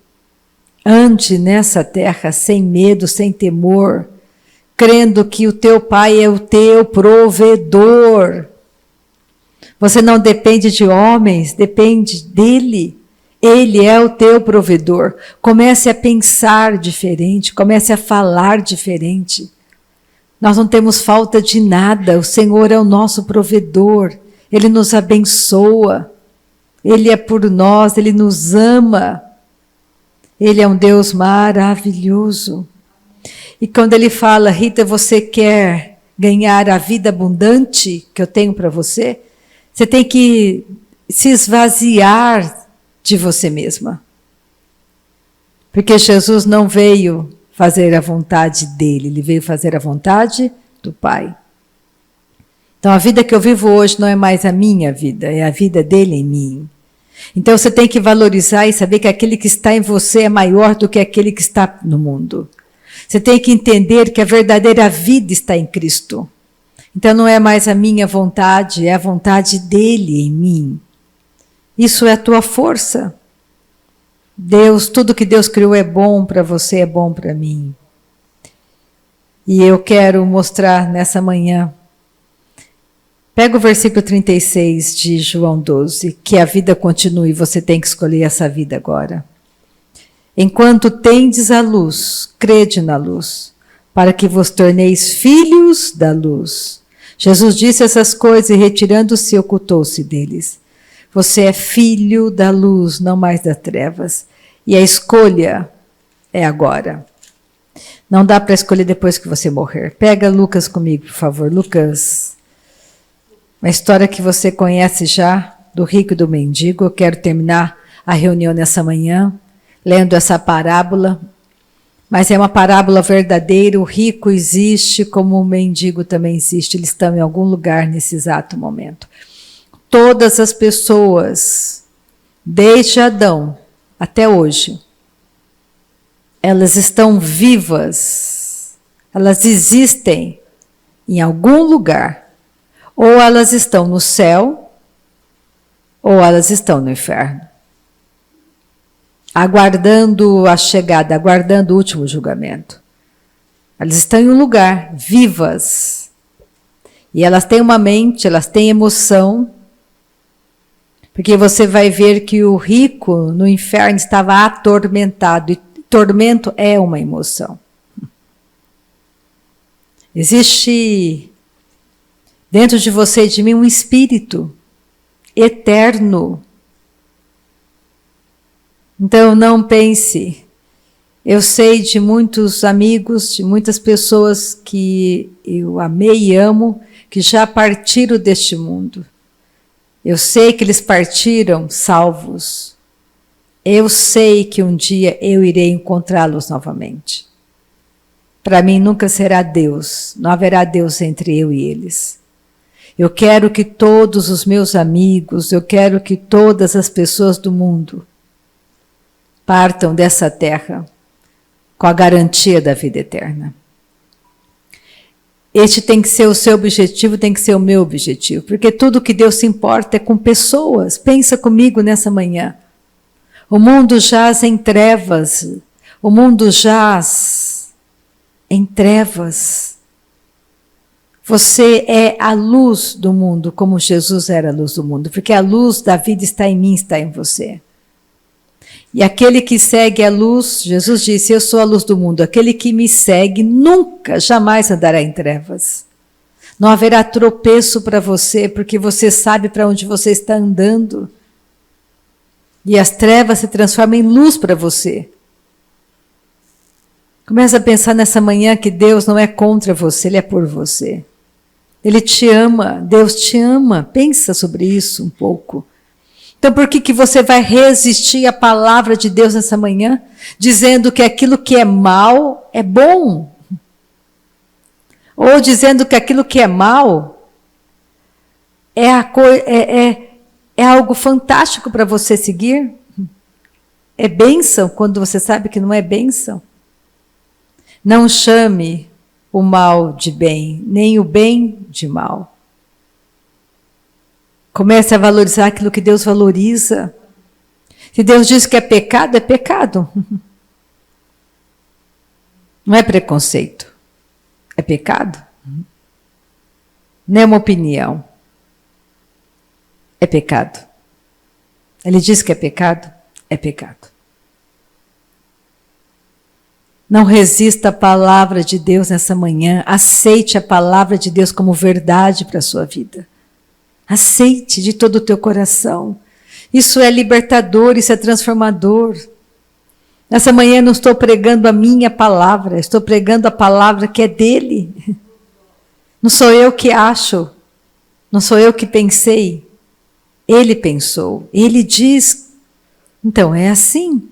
Ande nessa terra sem medo, sem temor, crendo que o teu Pai é o teu provedor. Você não depende de homens, depende dele. Ele é o teu provedor. Comece a pensar diferente, comece a falar diferente. Nós não temos falta de nada, o Senhor é o nosso provedor. Ele nos abençoa, Ele é por nós, Ele nos ama. Ele é um Deus maravilhoso. E quando Ele fala, Rita, você quer ganhar a vida abundante que eu tenho para você? Você tem que se esvaziar de você mesma. Porque Jesus não veio fazer a vontade dele, ele veio fazer a vontade do Pai. Então a vida que eu vivo hoje não é mais a minha vida, é a vida dele em mim. Então você tem que valorizar e saber que aquele que está em você é maior do que aquele que está no mundo. Você tem que entender que a verdadeira vida está em Cristo. Então não é mais a minha vontade, é a vontade dele em mim. Isso é a tua força. Deus, tudo que Deus criou é bom para você, é bom para mim. E eu quero mostrar nessa manhã. Pega o versículo 36 de João 12, que a vida continue, você tem que escolher essa vida agora. Enquanto tendes a luz, crede na luz, para que vos torneis filhos da luz. Jesus disse essas coisas e retirando-se, ocultou-se deles. Você é filho da luz, não mais das trevas. E a escolha é agora. Não dá para escolher depois que você morrer. Pega Lucas comigo, por favor. Lucas, uma história que você conhece já, do rico e do mendigo. Eu quero terminar a reunião nessa manhã, lendo essa parábola. Mas é uma parábola verdadeira, o rico existe como o mendigo também existe. Eles estão em algum lugar nesse exato momento. Todas as pessoas, desde Adão até hoje, elas estão vivas, elas existem em algum lugar. Ou elas estão no céu, ou elas estão no inferno. Aguardando a chegada, aguardando o último julgamento. Elas estão em um lugar, vivas. E elas têm uma mente, elas têm emoção. Porque você vai ver que o rico no inferno estava atormentado. E tormento é uma emoção. Existe dentro de você e de mim um espírito eterno. Então não pense, eu sei de muitos amigos, de muitas pessoas que eu amei e amo, que já partiram deste mundo. Eu sei que eles partiram salvos. Eu sei que um dia eu irei encontrá-los novamente. Para mim nunca será Deus, não haverá Deus entre eu e eles. Eu quero que todos os meus amigos, eu quero que todas as pessoas do mundo partam dessa terra com a garantia da vida eterna. Este tem que ser o seu objetivo, tem que ser o meu objetivo, porque tudo que Deus se importa é com pessoas. Pensa comigo nessa manhã. O mundo jaz em trevas, o mundo jaz em trevas. Você é a luz do mundo, como Jesus era a luz do mundo, porque a luz da vida está em mim, está em você. E aquele que segue a luz, Jesus disse, eu sou a luz do mundo, aquele que me segue nunca, jamais andará em trevas. Não haverá tropeço para você, porque você sabe para onde você está andando. E as trevas se transformam em luz para você. Começa a pensar nessa manhã que Deus não é contra você, Ele é por você. Ele te ama, Deus te ama. Pensa sobre isso um pouco. Então por que você vai resistir à palavra de Deus nessa manhã? Dizendo que aquilo que é mal é bom. Ou dizendo que aquilo que é mal é algo fantástico para você seguir? É bênção quando você sabe que não é bênção? Não chame o mal de bem, nem o bem de mal. Comece a valorizar aquilo que Deus valoriza. Se Deus diz que é pecado, é pecado. Não é preconceito. É pecado. Não é uma opinião. É pecado. Ele diz que é pecado? É pecado. Não resista à palavra de Deus nessa manhã. Aceite a palavra de Deus como verdade para a sua vida. Aceite de todo o teu coração. Isso é libertador, isso é transformador. Nessa manhã não estou pregando a minha palavra, estou pregando a palavra que é dele. Não sou eu que acho, não sou eu que pensei. Ele pensou, ele diz. Então é assim.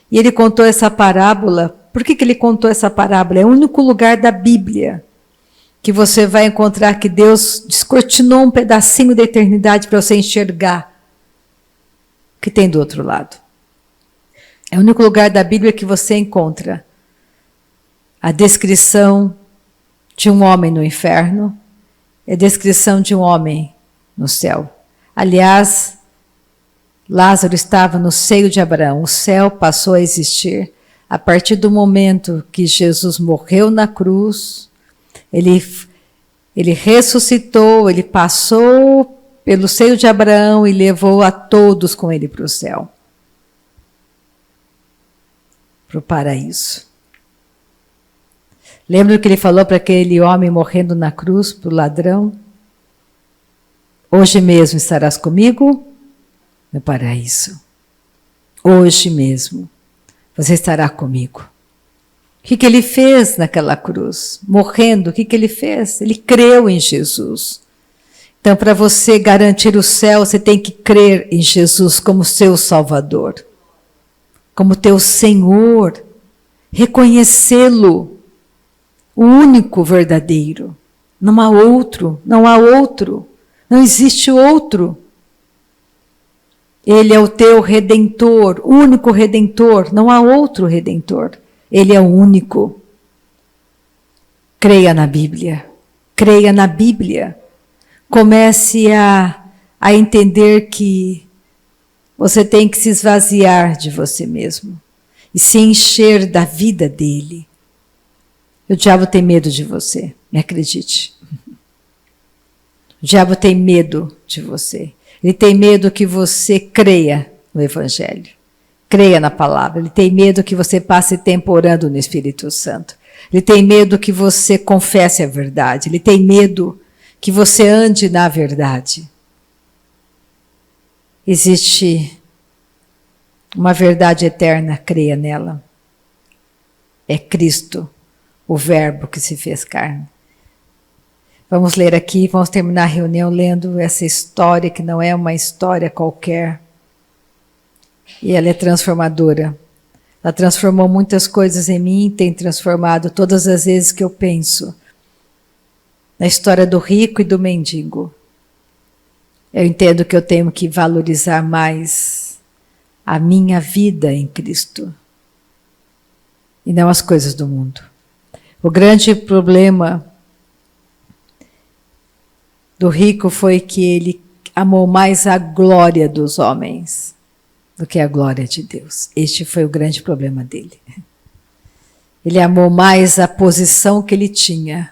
E ele contou essa parábola. Por que ele contou essa parábola? É o único lugar da Bíblia que você vai encontrar que Deus descortinou um pedacinho da eternidade para você enxergar o que tem do outro lado. É o único lugar da Bíblia que você encontra a descrição de um homem no inferno e a descrição de um homem no céu. Aliás, Lázaro estava no seio de Abraão. O céu passou a existir a partir do momento que Jesus morreu na cruz. Ele ressuscitou, ele passou pelo seio de Abraão e levou a todos com ele para o céu. Para o paraíso. Lembra o que ele falou para aquele homem morrendo na cruz, para o ladrão? Hoje mesmo estarás comigo no paraíso. Hoje mesmo você estará comigo. O que ele fez naquela cruz? Morrendo, o que ele fez? Ele creu em Jesus. Então, para você garantir o céu, você tem que crer em Jesus como seu Salvador, como teu Senhor, reconhecê-lo, o único verdadeiro. Não há outro, não há outro, não existe outro. Ele é o teu Redentor, único Redentor, não há outro Redentor. Ele é o único. Creia na Bíblia, creia na Bíblia. Comece a entender que você tem que se esvaziar de você mesmo e se encher da vida dele. O diabo tem medo de você, me acredite. O diabo tem medo de você. Ele tem medo que você creia no Evangelho, creia na palavra. Ele tem medo que você passe tempo orando no Espírito Santo. Ele tem medo que você confesse a verdade. Ele tem medo que você ande na verdade. Existe uma verdade eterna, creia nela. É Cristo, o Verbo que se fez carne. Vamos ler aqui, vamos terminar a reunião lendo essa história, que não é uma história qualquer. E ela é transformadora. Ela transformou muitas coisas em mim, tem transformado todas as vezes que eu penso na história do rico e do mendigo. Eu entendo que eu tenho que valorizar mais a minha vida em Cristo e não as coisas do mundo. O grande problema do rico foi que ele amou mais a glória dos homens do que a glória de Deus. Este foi o grande problema dele. Ele amou mais a posição que ele tinha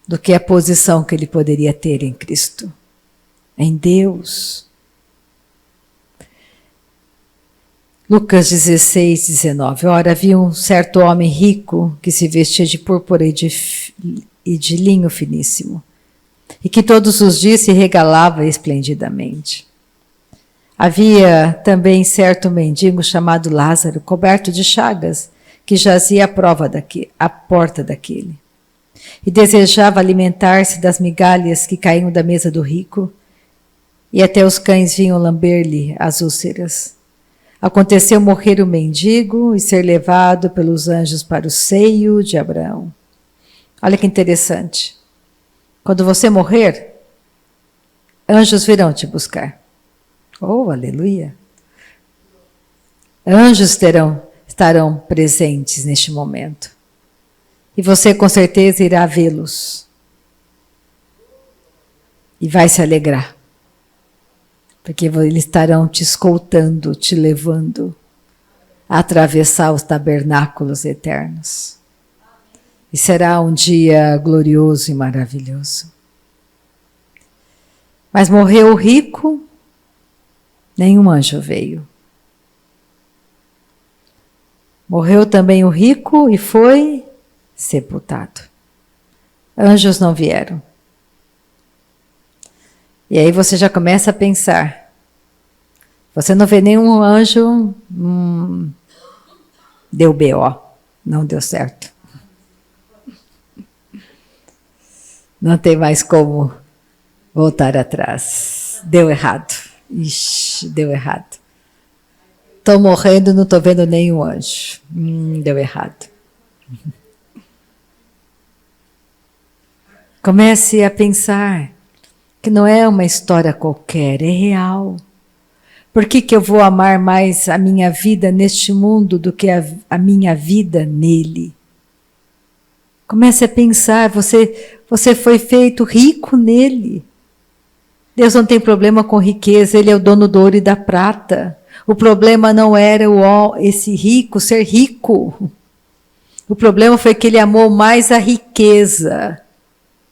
do que a posição que ele poderia ter em Cristo, em Deus. Lucas 16, 19. Ora, havia um certo homem rico que se vestia de púrpura e de linho finíssimo, e que todos os dias se regalava esplendidamente. Havia também certo mendigo chamado Lázaro, coberto de chagas, que jazia à porta daquele, e desejava alimentar-se das migalhas que caíam da mesa do rico, e até os cães vinham lamber-lhe as úlceras. Aconteceu morrer o mendigo e ser levado pelos anjos para o seio de Abraão. Olha que interessante. Quando você morrer, anjos virão te buscar. Oh, aleluia! Anjos estarão presentes neste momento. E você com certeza irá vê-los. E vai se alegrar. Porque eles estarão te escoltando, te levando a atravessar os tabernáculos eternos. E será um dia glorioso e maravilhoso. Mas morreu o rico, nenhum anjo veio. Morreu também o rico e foi sepultado. Anjos não vieram. E aí você já começa a pensar. Você não vê nenhum anjo, deu BO, não deu certo. Não tem mais como voltar atrás. Deu errado. Ixi, deu errado. Estou morrendo, não estou vendo nenhum anjo. Deu errado. Comece a pensar que não é uma história qualquer, é real. Por que eu vou amar mais a minha vida neste mundo do que a minha vida nele? Comece a pensar, você foi feito rico nele. Deus não tem problema com riqueza, Ele é o dono do ouro e da prata. O problema não era esse rico ser rico. O problema foi que ele amou mais a riqueza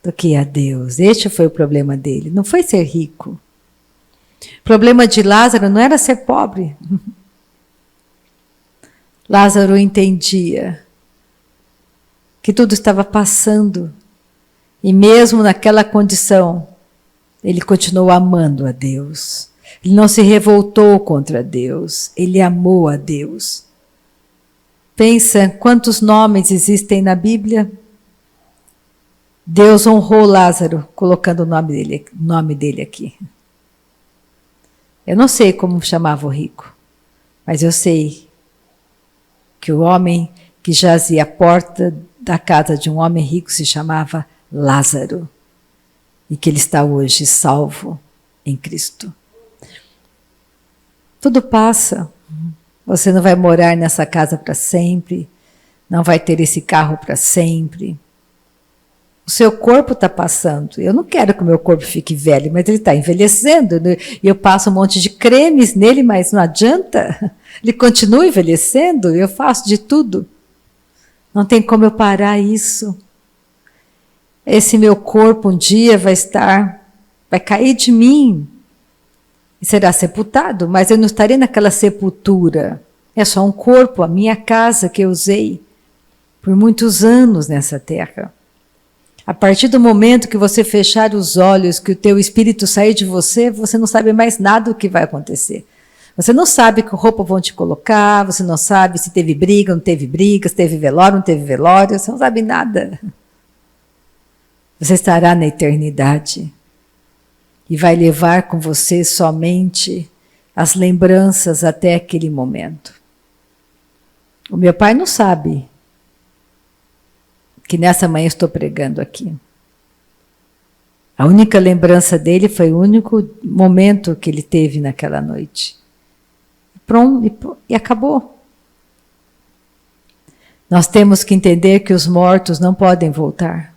do que a Deus. Este foi o problema dele, não foi ser rico. O problema de Lázaro não era ser pobre. Lázaro entendia que tudo estava passando. E mesmo naquela condição, ele continuou amando a Deus. Ele não se revoltou contra Deus, ele amou a Deus. Pensa quantos nomes existem na Bíblia. Deus honrou Lázaro colocando o nome dele aqui. Eu não sei como chamava o rico, mas eu sei que o homem que jazia à porta da casa de um homem rico se chamava Lázaro e que ele está hoje salvo em Cristo. Tudo passa. Você não vai morar nessa casa para sempre, não vai ter esse carro para sempre. O seu corpo está passando. Eu não quero que o meu corpo fique velho, mas ele está envelhecendo. E eu passo um monte de cremes nele, mas não adianta. Ele continua envelhecendo, eu faço de tudo. Não tem como eu parar isso. Esse meu corpo um dia vai cair de mim e será sepultado, mas eu não estarei naquela sepultura. É só um corpo, a minha casa que eu usei por muitos anos nessa terra. A partir do momento que você fechar os olhos, que o teu espírito sair de você, você não sabe mais nada do que vai acontecer. Você não sabe que roupa vão te colocar, você não sabe se teve briga, não teve briga, se teve velório, não teve velório, você não sabe nada. Você estará na eternidade e vai levar com você somente as lembranças até aquele momento. O meu pai não sabe que nessa manhã estou pregando aqui. A única lembrança dele foi o único momento que ele teve naquela noite. Pronto, e acabou. Nós temos que entender que os mortos não podem voltar.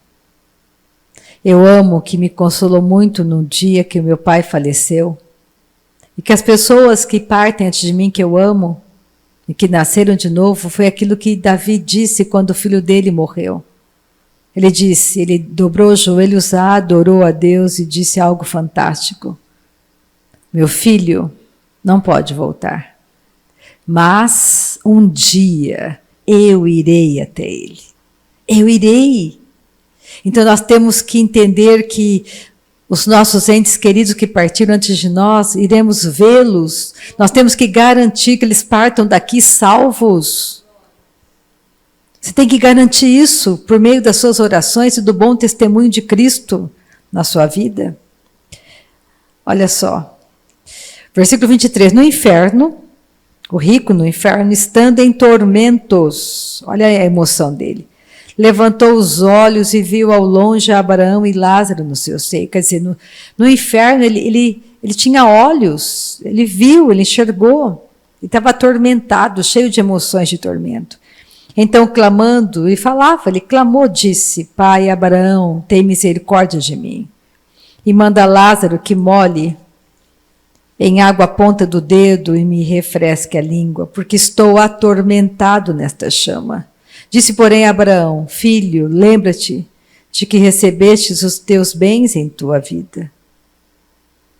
Eu amo, que me consolou muito no dia que o meu pai faleceu, e que as pessoas que partem antes de mim, que eu amo, e que nasceram de novo, foi aquilo que Davi disse quando o filho dele morreu. Ele disse, ele dobrou os joelhos, adorou a Deus e disse algo fantástico. Meu filho não pode voltar, mas um dia eu irei até ele. Eu irei. Então nós temos que entender que os nossos entes queridos que partiram antes de nós, iremos vê-los. Nós temos que garantir que eles partam daqui salvos. Você tem que garantir isso por meio das suas orações e do bom testemunho de Cristo na sua vida. Olha só, versículo 23, no inferno, o rico no inferno, estando em tormentos, olha a emoção dele, levantou os olhos e viu ao longe Abraão e Lázaro no seu seio. Quer dizer, no inferno ele tinha olhos, ele viu, ele enxergou, ele estava atormentado, cheio de emoções de tormento. Então, clamando, ele clamou, disse, Pai Abraão, tem misericórdia de mim. E manda Lázaro que molhe em água a ponta do dedo e me refresque a língua, porque estou atormentado nesta chama. Disse, porém, Abraão, filho, lembra-te de que recebestes os teus bens em tua vida.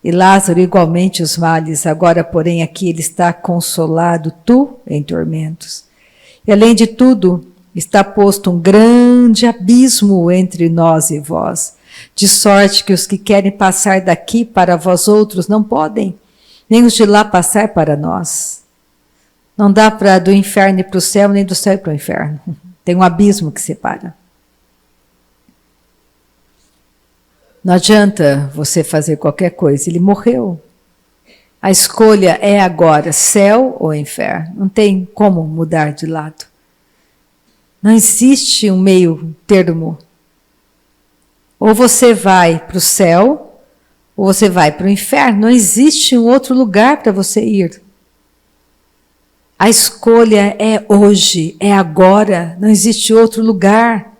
E Lázaro igualmente os males, agora, porém, aqui ele está consolado, tu em tormentos. E além de tudo, está posto um grande abismo entre nós e vós, de sorte que os que querem passar daqui para vós outros não podem, nem os de lá passar para nós. Não dá para do inferno ir para o céu, nem do céu para o inferno. Tem um abismo que separa. Não adianta você fazer qualquer coisa, ele morreu. A escolha é agora, céu ou inferno. Não tem como mudar de lado. Não existe um meio termo. Ou você vai para o céu, ou você vai para o inferno. Não existe um outro lugar para você ir. A escolha é hoje, é agora. Não existe outro lugar.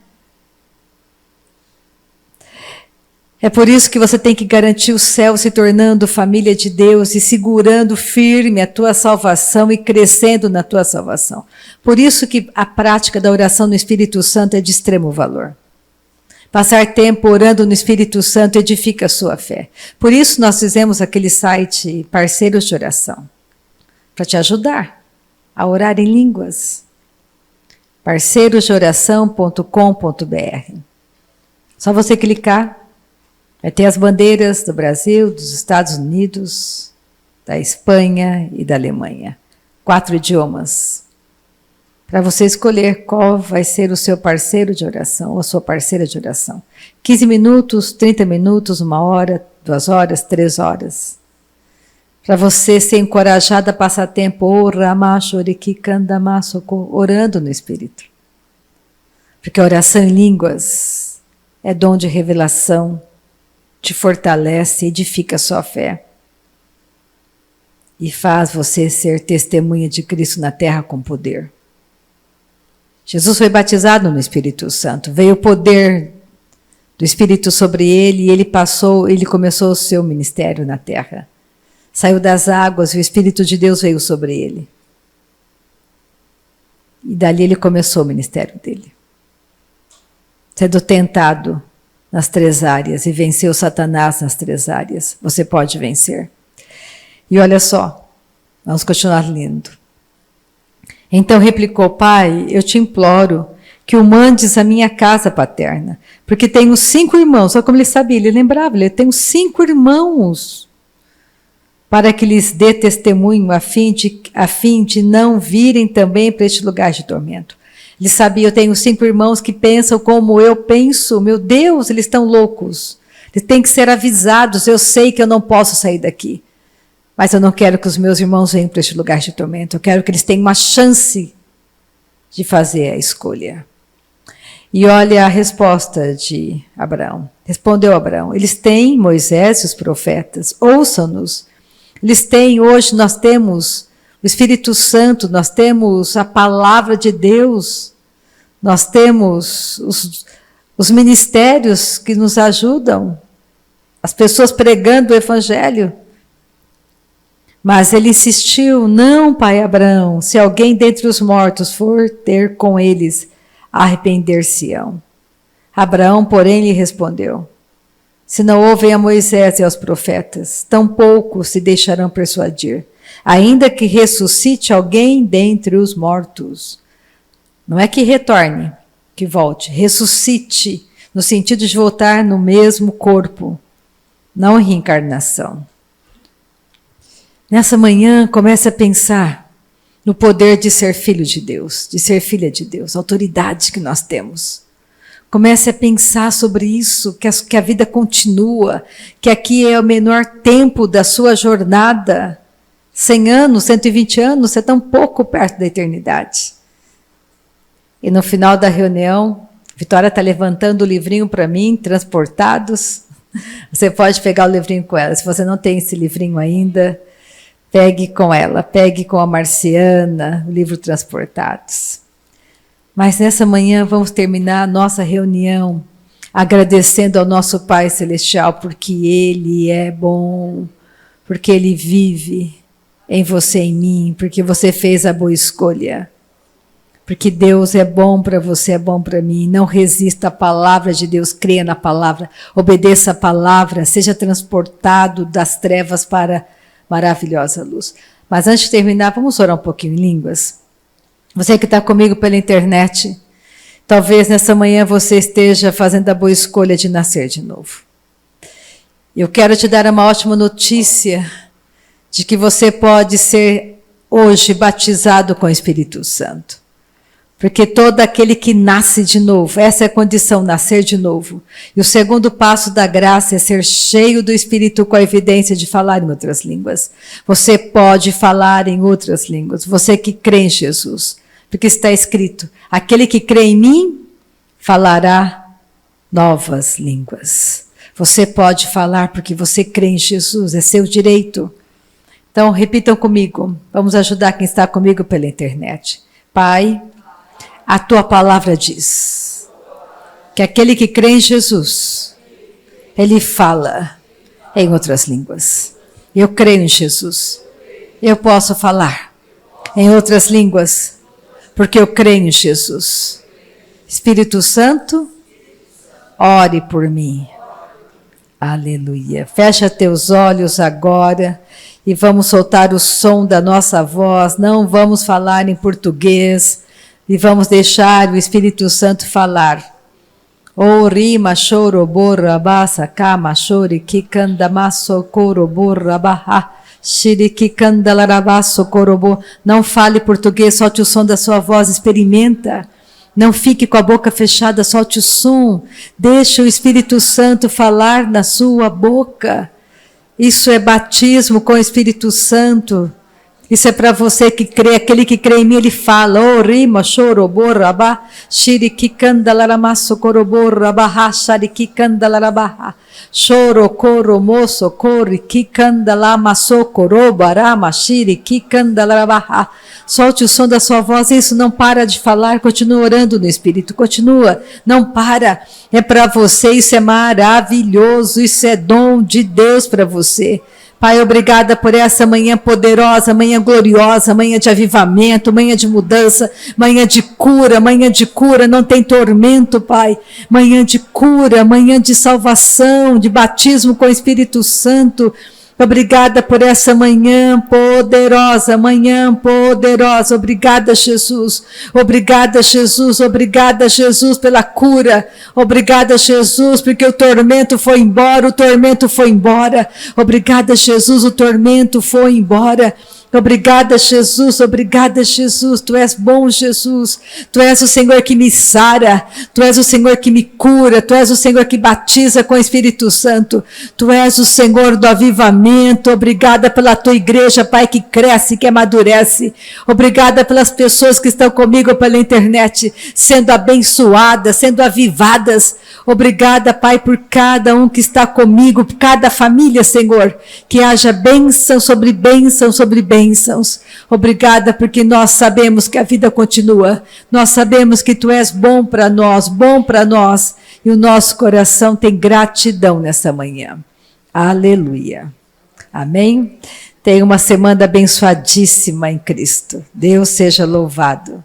É por isso que você tem que garantir o céu se tornando família de Deus e segurando firme a tua salvação e crescendo na tua salvação. Por isso que a prática da oração no Espírito Santo é de extremo valor. Passar tempo orando no Espírito Santo edifica a sua fé. Por isso nós fizemos aquele site Parceiros de Oração, para te ajudar a orar em línguas. parceirosdeoração.com.br. Só você clicar. Vai ter as bandeiras do Brasil, dos Estados Unidos, da Espanha e da Alemanha. 4 idiomas. Para você escolher qual vai ser o seu parceiro de oração ou a sua parceira de oração. 15 minutos, 30 minutos, 1 hora, 2 horas, 3 horas. Para você ser encorajado a passar tempo orando no Espírito. Porque a oração em línguas é dom de revelação, te fortalece, edifica a sua fé e faz você ser testemunha de Cristo na terra com poder. Jesus foi batizado no Espírito Santo, veio o poder do Espírito sobre ele e ele começou o seu ministério na terra. Saiu das águas e o Espírito de Deus veio sobre ele. E dali ele começou o ministério dele. Sendo tentado nas 3 áreas e venceu Satanás nas 3 áreas. Você pode vencer. E olha só, vamos continuar lendo. Então replicou, Pai, eu te imploro que o mandes à minha casa paterna, porque tenho 5 irmãos. Olha como ele sabia, ele lembrava, ele tem 5 irmãos, para que lhes dê testemunho a fim de não virem também para este lugar de tormento. Ele sabia, eu tenho 5 irmãos que pensam como eu penso. Meu Deus, eles estão loucos. Eles têm que ser avisados. Eu sei que eu não posso sair daqui. Mas eu não quero que os meus irmãos venham para este lugar de tormento. Eu quero que eles tenham uma chance de fazer a escolha. E olha a resposta de Abraão. Respondeu Abraão. Eles têm Moisés e os profetas. Ouçam-nos. Eles têm, hoje nós temos o Espírito Santo, nós temos a palavra de Deus, nós temos os ministérios que nos ajudam, as pessoas pregando o Evangelho. Mas ele insistiu, não, pai Abraão, se alguém dentre os mortos for ter com eles, arrepender-se-ão. Abraão, porém, lhe respondeu, se não ouvem a Moisés e aos profetas, tampouco se deixarão persuadir. Ainda que ressuscite alguém dentre os mortos. Não é que retorne, que volte. Ressuscite, no sentido de voltar no mesmo corpo. Não reencarnação. Nessa manhã, comece a pensar no poder de ser filho de Deus, de ser filha de Deus, a autoridade que nós temos. Comece a pensar sobre isso, que a vida continua, que aqui é o menor tempo da sua jornada. 100 anos, 120 anos, você está um pouco perto da eternidade. E no final da reunião, Vitória está levantando o livrinho para mim, Transportados. Você pode pegar o livrinho com ela. Se você não tem esse livrinho ainda, pegue com ela, pegue com a Marciana, o livro Transportados. Mas nessa manhã vamos terminar a nossa reunião agradecendo ao nosso Pai Celestial, porque Ele é bom. porque Ele vive em você e em mim, porque você fez a boa escolha. Porque Deus é bom para você, é bom para mim. Não resista à palavra de Deus, creia na palavra, obedeça a palavra, seja transportado das trevas para a maravilhosa luz. Mas antes de terminar, vamos orar um pouquinho em línguas. Você que está comigo pela internet, talvez nessa manhã você esteja fazendo a boa escolha de nascer de novo. Eu quero te dar uma ótima notícia de que você pode ser hoje batizado com o Espírito Santo. Porque todo aquele que nasce de novo, essa é a condição, nascer de novo. E o segundo passo da graça é ser cheio do Espírito com a evidência de falar em outras línguas. Você pode falar em outras línguas, você que crê em Jesus. Porque está escrito, aquele que crê em mim, falará novas línguas. Você pode falar porque você crê em Jesus, é seu direito. Então, repitam comigo, vamos ajudar quem está comigo pela internet. Pai, a tua palavra diz que aquele que crê em Jesus, ele fala em outras línguas. Eu creio em Jesus. Eu posso falar em outras línguas, porque eu creio em Jesus. Espírito Santo, ore por mim. Aleluia. Fecha teus olhos agora e vamos soltar o som da nossa voz. Não vamos falar em português. E vamos deixar o Espírito Santo falar. O rima choro borra basa kama chori kikanda maso koro borra baha shiri kikanda larabaso korobo. Não fale português, solte o som da sua voz, experimenta. Não fique com a boca fechada, solte o som. Deixa o Espírito Santo falar na sua boca. Isso é batismo com o Espírito Santo. Isso é para você que crê, aquele que crê em mim, ele fala. Oh, rima, choro, borra, shiriki candalaramasso, coroborra, barra, shariki candalarabá. Choro, coro, moço, corre, que candalamasso, corobarama, shiriki candalarabá. Solte o som da sua voz, isso não para de falar, continua orando no Espírito, continua, não para. É para você, isso é maravilhoso, isso é dom de Deus para você. Pai, obrigada por essa manhã poderosa, manhã gloriosa, manhã de avivamento, manhã de mudança, manhã de cura, não tem tormento, Pai. Manhã de cura, manhã de salvação, de batismo com o Espírito Santo. Obrigada por essa manhã poderosa, obrigada Jesus, obrigada Jesus pela cura, obrigada Jesus porque o tormento foi embora, obrigada Jesus, o tormento foi embora. Obrigada Jesus, Tu és bom Jesus, Tu és o Senhor que me sara, Tu és o Senhor que me cura, Tu és o Senhor que batiza com o Espírito Santo, Tu és o Senhor do avivamento. Obrigada pela Tua igreja, Pai, que cresce, que amadurece. Obrigada pelas pessoas que estão comigo pela internet, sendo abençoadas, sendo avivadas. Obrigada, Pai, por cada um que está comigo, por cada família, Senhor, que haja bênção sobre bênção sobre bênçãos. Obrigada porque nós sabemos que a vida continua, nós sabemos que Tu és bom para nós, e o nosso coração tem gratidão nessa manhã. Aleluia. Amém? Tenha uma semana abençoadíssima em Cristo. Deus seja louvado.